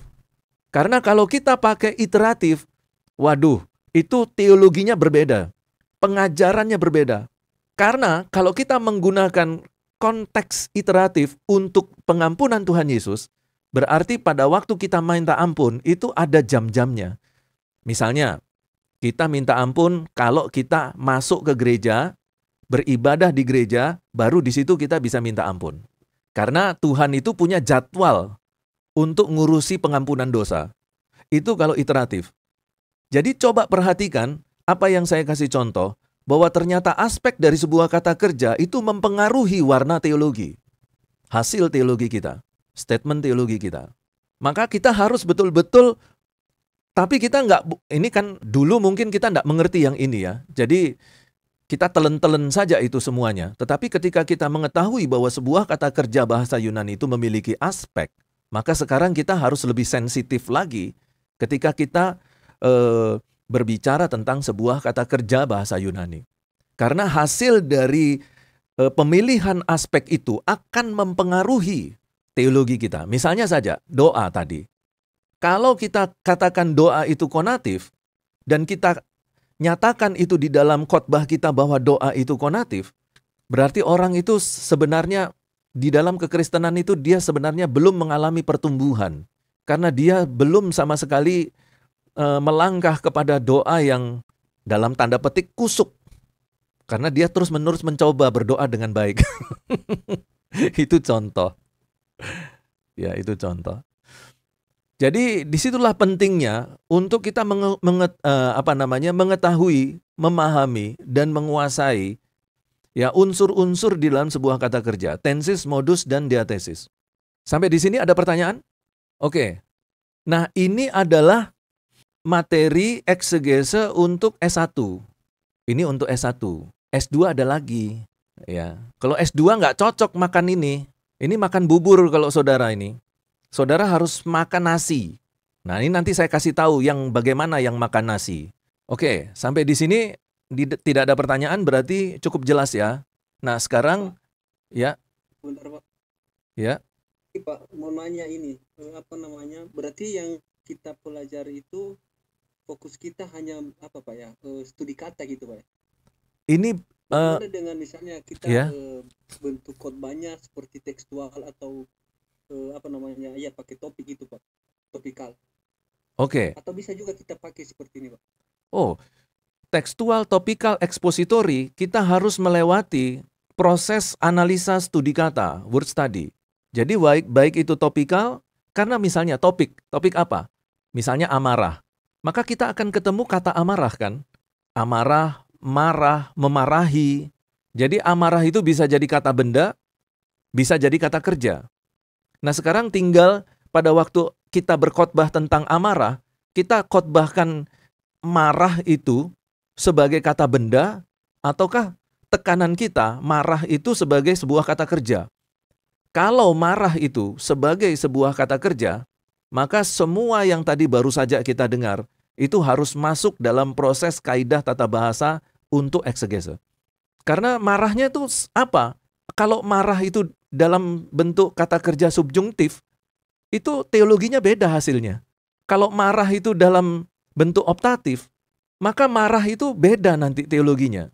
Karena kalau kita pakai iteratif, waduh, itu teologinya berbeda. Pengajarannya berbeda. Karena kalau kita menggunakan konteks iteratif untuk pengampunan Tuhan Yesus, berarti pada waktu kita minta ampun, itu ada jam-jamnya. Misalnya, kita minta ampun kalau kita masuk ke gereja, beribadah di gereja, baru di situ kita bisa minta ampun. Karena Tuhan itu punya jadwal untuk ngurusi pengampunan dosa. Itu kalau iteratif. Jadi coba perhatikan apa yang saya kasih contoh, bahwa ternyata aspek dari sebuah kata kerja itu mempengaruhi warna teologi. Hasil teologi kita, statement teologi kita. Maka kita harus betul-betul, tapi kita ini kan dulu mungkin kita nggak mengerti yang ini ya. Jadi kita telen-telen saja itu semuanya. Tetapi ketika kita mengetahui bahwa sebuah kata kerja bahasa Yunani itu memiliki aspek, maka sekarang kita harus lebih sensitif lagi ketika kita berbicara tentang sebuah kata kerja bahasa Yunani. Karena hasil dari pemilihan aspek itu akan mempengaruhi teologi kita. Misalnya saja doa tadi. Kalau kita katakan doa itu konatif, dan kita nyatakan itu di dalam khotbah kita bahwa doa itu konatif, berarti orang itu sebenarnya di dalam kekristenan itu dia sebenarnya belum mengalami pertumbuhan. Karena dia belum sama sekali melangkah kepada doa yang dalam tanda petik kusuk. Karena dia terus-menerus mencoba berdoa dengan baik. Itu contoh. Ya, itu contoh. Jadi disitulah pentingnya untuk kita mengetahui, memahami, dan menguasai ya unsur-unsur di dalam sebuah kata kerja, tensis, modus, dan diatesis. Sampai di sini ada pertanyaan? Oke. Nah, ini adalah materi eksegese untuk S1. Ini untuk S1. S2 ada lagi. Ya. Kalau S2 nggak cocok makan ini. Ini makan bubur kalau saudara ini. Saudara harus makan nasi. Nah, ini nanti saya kasih tahu yang bagaimana yang makan nasi. Oke, sampai di sini tidak ada pertanyaan, berarti cukup jelas ya. Nah, sekarang ya. Bentar, Pak. Ya. Pak, mau nanya ini, berarti yang kita pelajari itu fokus kita hanya apa Pak ya? Studi kata gitu Pak. Ini bagaimana dengan misalnya kita ya. Bentuk khotbahnya seperti tekstual atau pakai topik itu Pak. Topikal. Oke. Atau bisa juga kita pakai seperti ini Pak. Oh, tekstual, topikal, ekspositori, kita harus melewati proses analisa studi kata, word study. Jadi baik itu topikal, karena misalnya topik apa? Misalnya amarah. Maka kita akan ketemu kata amarah kan? Amarah, marah, memarahi. Jadi amarah itu bisa jadi kata benda, bisa jadi kata kerja. Nah sekarang tinggal pada waktu kita berkhotbah tentang amarah, kita khotbahkan marah itu sebagai kata benda, ataukah tekanan kita marah itu sebagai sebuah kata kerja. Kalau marah itu sebagai sebuah kata kerja, maka semua yang tadi baru saja kita dengar, itu harus masuk dalam proses kaidah tata bahasa untuk eksegese. Karena marahnya itu apa? Kalau marah itu dalam bentuk kata kerja subjungtif, itu teologinya beda hasilnya. Kalau marah itu dalam bentuk optatif, maka marah itu beda nanti teologinya.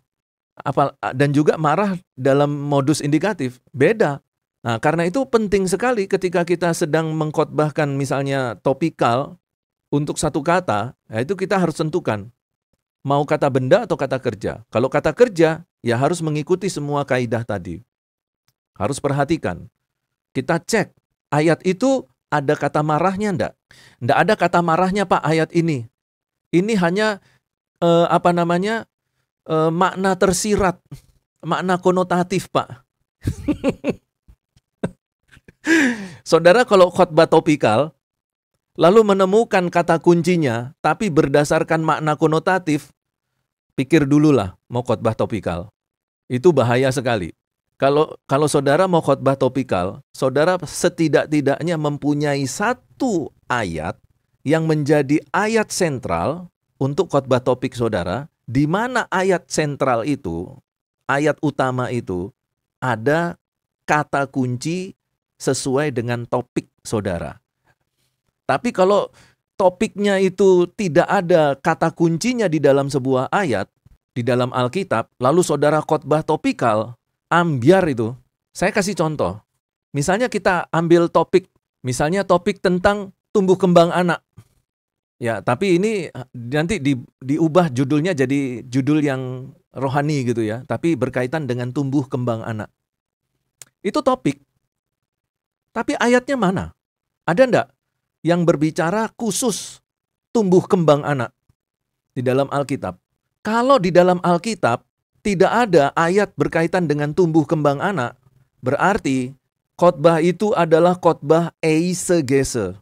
Dan juga marah dalam modus indikatif, beda. Nah, karena itu penting sekali ketika kita sedang mengkhotbahkan misalnya topikal untuk satu kata, ya itu kita harus tentukan. Mau kata benda atau kata kerja. Kalau kata kerja, ya harus mengikuti semua kaidah tadi. Harus perhatikan. Kita cek, ayat itu ada kata marahnya enggak? Enggak ada kata marahnya Pak ayat ini. Ini hanya makna tersirat, makna konotatif Pak. Saudara kalau khotbah topikal, lalu menemukan kata kuncinya, tapi berdasarkan makna konotatif, pikir dululah mau khotbah topikal. Itu bahaya sekali. Kalau saudara mau khotbah topikal, saudara setidak-tidaknya mempunyai satu ayat yang menjadi ayat sentral untuk khotbah topik saudara, di mana ayat sentral itu, ayat utama itu, ada kata kunci sesuai dengan topik saudara. Tapi kalau topiknya itu tidak ada kata kuncinya di dalam sebuah ayat, di dalam Alkitab, lalu saudara khotbah topikal, ambiar itu. Saya kasih contoh. Misalnya kita ambil topik, misalnya topik tentang tumbuh kembang anak. Ya, tapi ini nanti diubah judulnya jadi judul yang rohani gitu ya, tapi berkaitan dengan tumbuh kembang anak. Itu topik. Tapi ayatnya mana? Ada enggak yang berbicara khusus tumbuh kembang anak di dalam Alkitab? Kalau di dalam Alkitab tidak ada ayat berkaitan dengan tumbuh kembang anak, berarti khotbah itu adalah khotbah eisegese.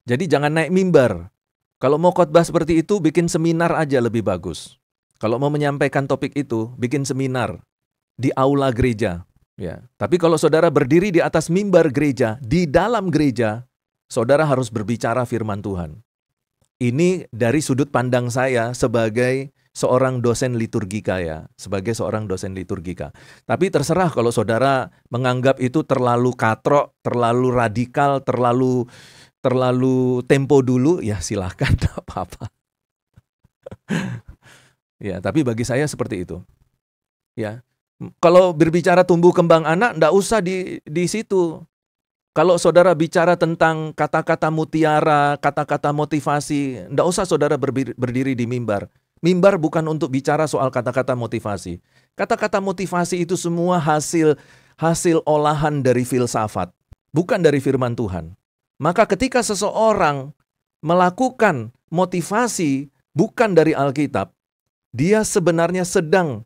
Jadi jangan naik mimbar. Kalau mau khotbah seperti itu, bikin seminar aja lebih bagus. Kalau mau menyampaikan topik itu, bikin seminar di aula gereja. Ya, tapi kalau saudara berdiri di atas mimbar gereja, di dalam gereja, saudara harus berbicara firman Tuhan. Ini dari sudut pandang saya sebagai seorang dosen liturgika ya, sebagai seorang dosen liturgika. Tapi terserah kalau saudara menganggap itu terlalu katrok, terlalu radikal, terlalu tempo dulu, ya silahkan, tak apa-apa. Ya, tapi bagi saya seperti itu. Ya. Kalau berbicara tumbuh kembang anak, enggak usah di situ. Kalau saudara bicara tentang kata-kata mutiara, kata-kata motivasi, enggak usah saudara berdiri di mimbar. Mimbar bukan untuk bicara soal kata-kata motivasi. Kata-kata motivasi itu semua hasil olahan dari filsafat, bukan dari firman Tuhan. Maka ketika seseorang melakukan motivasi bukan dari Alkitab, dia sebenarnya sedang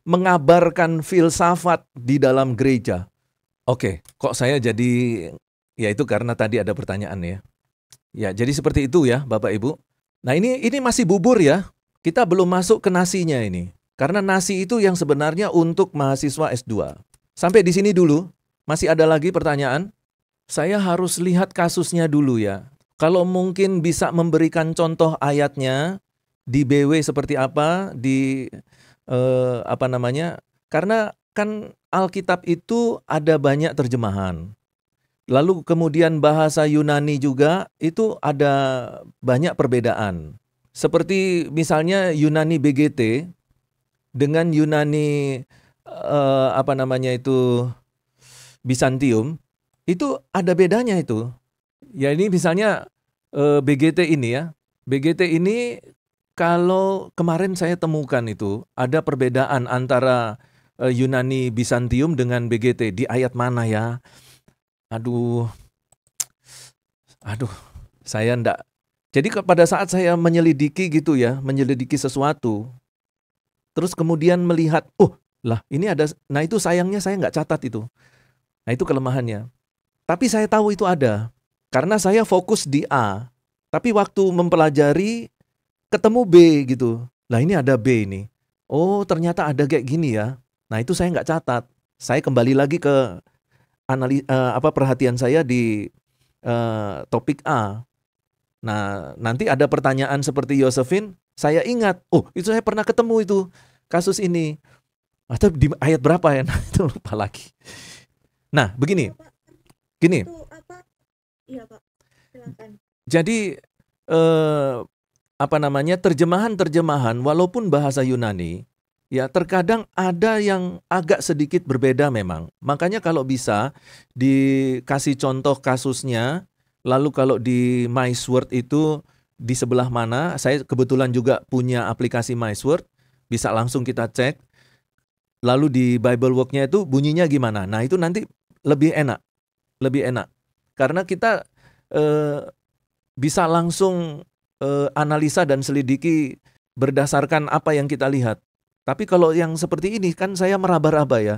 mengabarkan filsafat di dalam gereja. Oke, kok saya jadi, ya itu karena tadi ada pertanyaan ya. Ya, jadi seperti itu ya Bapak Ibu. Nah ini masih bubur ya, kita belum masuk ke nasinya ini. Karena nasi itu yang sebenarnya untuk mahasiswa S2. Sampai di sini dulu, masih ada lagi pertanyaan? Saya harus lihat kasusnya dulu ya. Kalau mungkin bisa memberikan contoh ayatnya, di BW seperti apa, di karena kan Alkitab itu ada banyak terjemahan. Lalu kemudian bahasa Yunani juga itu ada banyak perbedaan. Seperti misalnya Yunani BGT dengan Yunani Bizantium itu ada bedanya itu. Ya ini misalnya BGT ini ya. BGT ini kalau kemarin saya temukan itu ada perbedaan antara Yunani Bizantium dengan BGT di ayat mana ya? Aduh, saya enggak. Jadi pada saat saya menyelidiki gitu ya, menyelidiki sesuatu, terus kemudian melihat, ini ada, nah itu sayangnya saya enggak catat itu. Nah itu kelemahannya. Tapi saya tahu itu ada, karena saya fokus di A, tapi waktu mempelajari, ketemu B gitu. Lah ini ada B ini. Oh ternyata ada kayak gini ya. Nah itu saya nggak catat. Saya kembali lagi ke perhatian saya di topik A. Nah nanti ada pertanyaan seperti Yosefin, saya ingat. Oh itu saya pernah ketemu itu kasus ini. Atau di ayat berapa ya? Nah, itu lupa lagi. Nah, begini, Iya, Pak. gini. Itu apa? Iya, Pak. Silakan. Jadi apa namanya, terjemahan-terjemahan walaupun bahasa Yunani, ya terkadang ada yang agak sedikit berbeda memang. Makanya kalau bisa dikasih contoh kasusnya, lalu kalau di MySword itu di sebelah mana, saya kebetulan juga punya aplikasi MySword, bisa langsung kita cek, lalu di Bible Walk-nya itu bunyinya gimana. Nah itu nanti lebih enak, lebih enak. Karena kita bisa langsung analisa dan selidiki berdasarkan apa yang kita lihat. Tapi kalau yang seperti ini kan saya meraba-raba ya.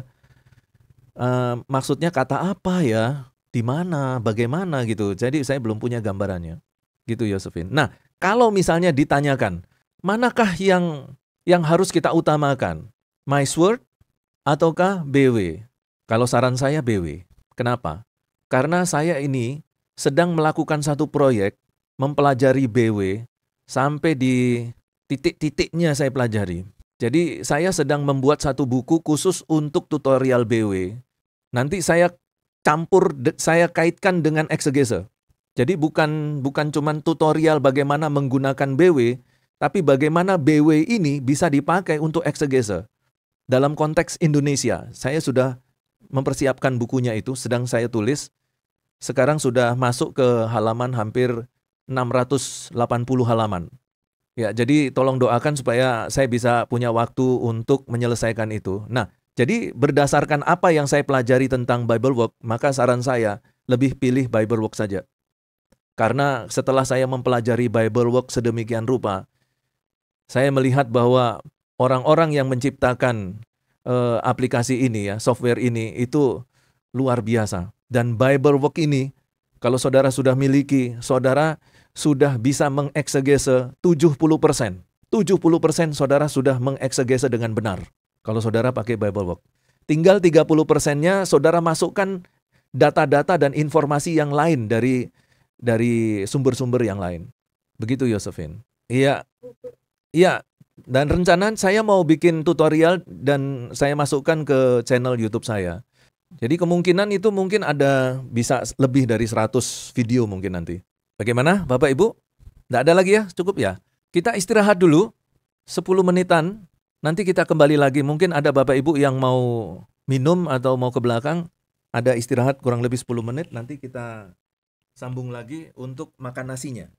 Maksudnya kata apa ya, di mana, bagaimana gitu. Jadi saya belum punya gambarannya. Gitu Yosefin. Nah, kalau misalnya ditanyakan, manakah yang harus kita utamakan? MySword ataukah BW? Kalau saran saya BW. Kenapa? Karena saya ini sedang melakukan satu proyek mempelajari BW sampai di titik-titiknya saya pelajari. Jadi saya sedang membuat satu buku khusus untuk tutorial BW. Nanti saya saya kaitkan dengan eksegese. Jadi bukan cuman tutorial bagaimana menggunakan BW, tapi bagaimana BW ini bisa dipakai untuk eksegese. Dalam konteks Indonesia, saya sudah mempersiapkan bukunya itu, sedang saya tulis. Sekarang sudah masuk ke halaman hampir 680 halaman. Ya, jadi tolong doakan supaya saya bisa punya waktu untuk menyelesaikan itu. Nah, jadi berdasarkan apa yang saya pelajari tentang Bible Walk, maka saran saya lebih pilih Bible Walk saja. Karena setelah saya mempelajari Bible Walk sedemikian rupa, saya melihat bahwa orang-orang yang menciptakan aplikasi ini ya, software ini itu luar biasa. Dan Bible Walk ini, kalau saudara sudah miliki, saudara sudah bisa mengeksegese 70%. 70% saudara sudah mengeksegese dengan benar. Kalau saudara pakai Bible Walk. Tinggal 30%-nya saudara masukkan data-data dan informasi yang lain dari sumber-sumber yang lain. Begitu Yosefin. Iya. Iya. Dan rencana saya mau bikin tutorial dan saya masukkan ke channel YouTube saya. Jadi kemungkinan itu mungkin ada bisa lebih dari 100 video mungkin nanti. Bagaimana Bapak Ibu? Nggak ada lagi ya? Cukup ya? Kita istirahat dulu 10 menitan. Nanti kita kembali lagi. Mungkin ada Bapak Ibu yang mau minum atau mau ke belakang. Ada istirahat kurang lebih 10 menit. Nanti kita sambung lagi untuk makan nasinya.